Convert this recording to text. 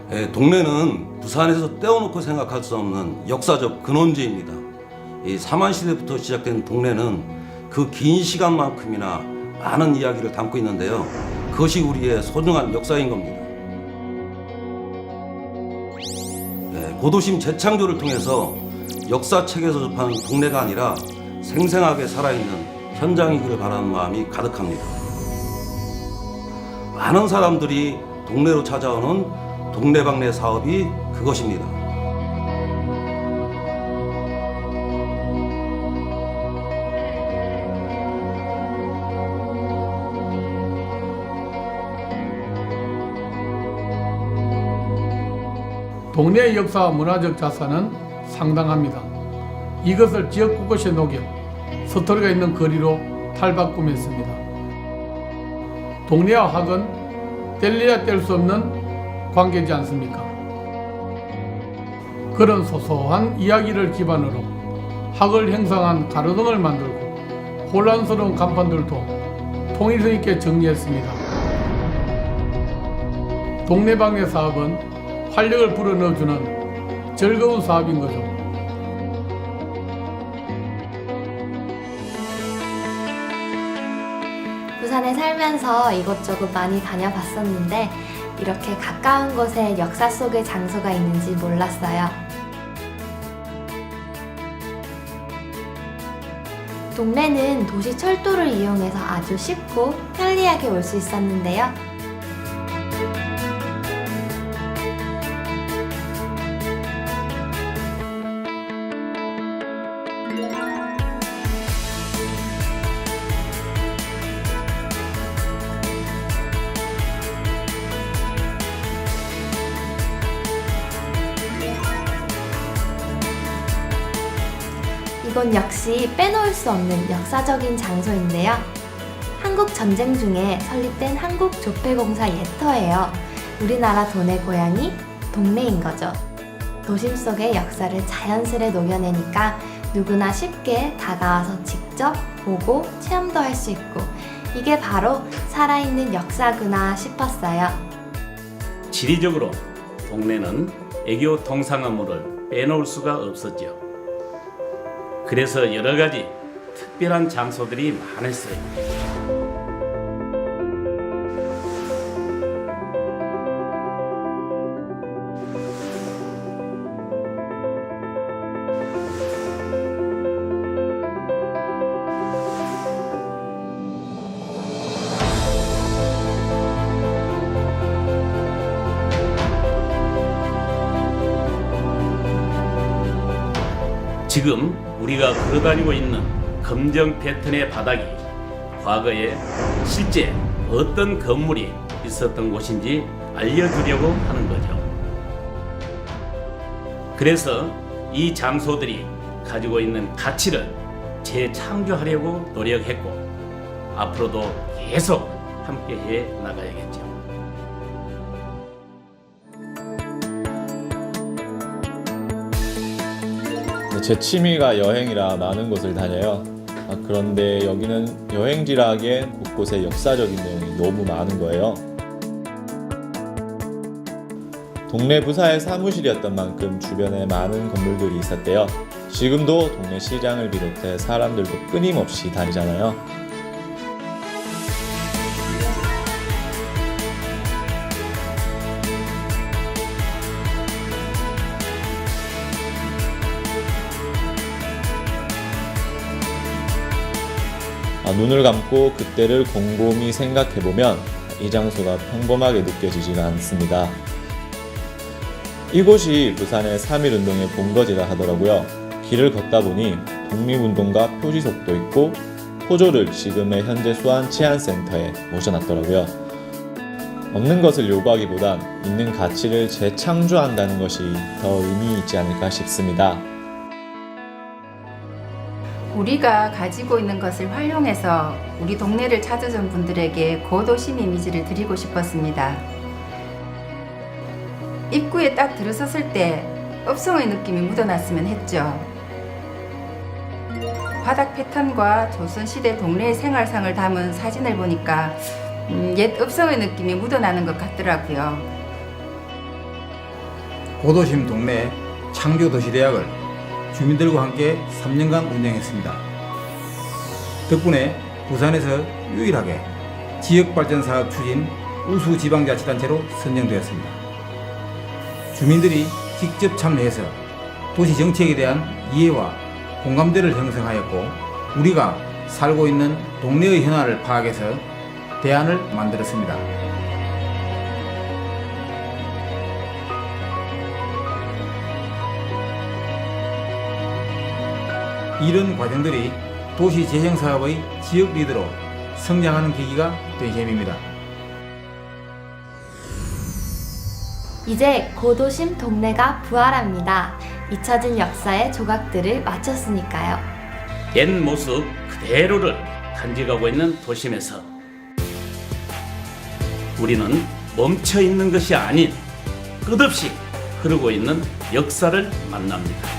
동래는 부산에서 떼어놓고 생각할 수 없는 역사적 근원지입니다. 이 삼한시대부터 시작된 동래는 그 긴 시간만큼이나 많은 이야기를 담고 있는데요. 그것이 우리의 소중한 역사인 겁니다. 고도심 재창조를 통해서 역사책에서 접한 동래가 아니라 생생하게 살아있는 현장이기를 바라는 마음이 가득합니다. 많은 사람들이 동래로 찾아오는 동네방네 사업이 그것입니다. 동네의 역사와 문화적 자산은 상당합니다. 이것을 지역 곳곳에 녹여 스토리가 있는 거리로 탈바꿈했습니다. 동네와 학은 뗄래야 뗄 수 없는 관계지 않습니까? 그런 소소한 이야기를 기반으로 학을 형성한 가로등을 만들고 혼란스러운 간판들도 통일성 있게 정리했습니다. 동네방네 사업은 활력을 불어넣어주는 즐거운 사업인 거죠. 부산에 살면서 이것저것 많이 다녀봤었는데 이렇게 가까운 곳에 역사 속의 장소가 있는지 몰랐어요. 동래는 도시 철도를 이용해서 아주 쉽고 편리하게 올 수 있었는데요. 이건 역시 빼놓을 수 없는 역사적인 장소인데요. 한국 전쟁 중에 설립된 한국조폐공사 예터예요. 우리나라 돈의 고향이 동래인 거죠. 도심 속의 역사를 자연스레 녹여내니까 누구나 쉽게 다가와서 직접 보고 체험도 할 수 있고 이게 바로 살아있는 역사구나 싶었어요. 지리적으로 동래는 애교 동상어물을 빼놓을 수가 없었죠. 그래서 여러 가지 특별한 장소들이 많았어요. 지금 우리가 걸어다니고 있는 검정 패턴의 바닥이 과거에 실제 어떤 건물이 있었던 곳인지 알려주려고 하는 거죠. 그래서 이 장소들이 가지고 있는 가치를 재창조하려고 노력했고 앞으로도 계속 함께 해 나가야겠죠. 제 취미가 여행이라 많은 곳을 다녀요. 그런데 여기는 여행지라 하기엔 곳곳에 역사적인 내용이 너무 많은 거예요. 동래 부사의 사무실이었던 만큼 주변에 많은 건물들이 있었대요. 지금도 동래 시장을 비롯해 사람들도 끊임없이 다니잖아요. 눈을 감고 그때를 곰곰이 생각해보면 이 장소가 평범하게 느껴지지가 않습니다. 이곳이 부산의 3.1운동의 본거지라 하더라고요. 길을 걷다 보니 독립운동가 표지석도 있고 포조를 지금의 현재 수안치안센터에 모셔놨더라고요. 없는 것을 요구하기보단 있는 가치를 재창조한다는 것이 더 의미 있지 않을까 싶습니다. 우리가 가지고 있는 것을 활용해서 우리 동네를 찾아준 분들에게 고도심 이미지를 드리고 싶었습니다. 입구에 딱 들어섰을 때 읍성의 느낌이 묻어났으면 했죠. 바닥 패턴과 조선시대 동네의 생활상을 담은 사진을 보니까 옛 읍성의 느낌이 묻어나는 것 같더라고요. 고도심 동네 창조도시대학을 주민들과 함께 3년간 운영했습니다. 덕분에 부산에서 유일하게 지역발전사업 추진 우수지방자치단체로 선정되었습니다. 주민들이 직접 참여해서 도시정책에 대한 이해와 공감대를 형성하였고 우리가 살고 있는 동네의 현안을 파악해서 대안을 만들었습니다. 이런 과정들이 도시 재생 사업의 지역 리더로 성장하는 계기가 된 셈입니다. 이제 고도심 동네가 부활합니다. 잊혀진 역사의 조각들을 맞췄으니까요. 옛 모습 그대로를 간직하고 있는 도심에서 우리는 멈춰 있는 것이 아닌 끝없이 흐르고 있는 역사를 만납니다.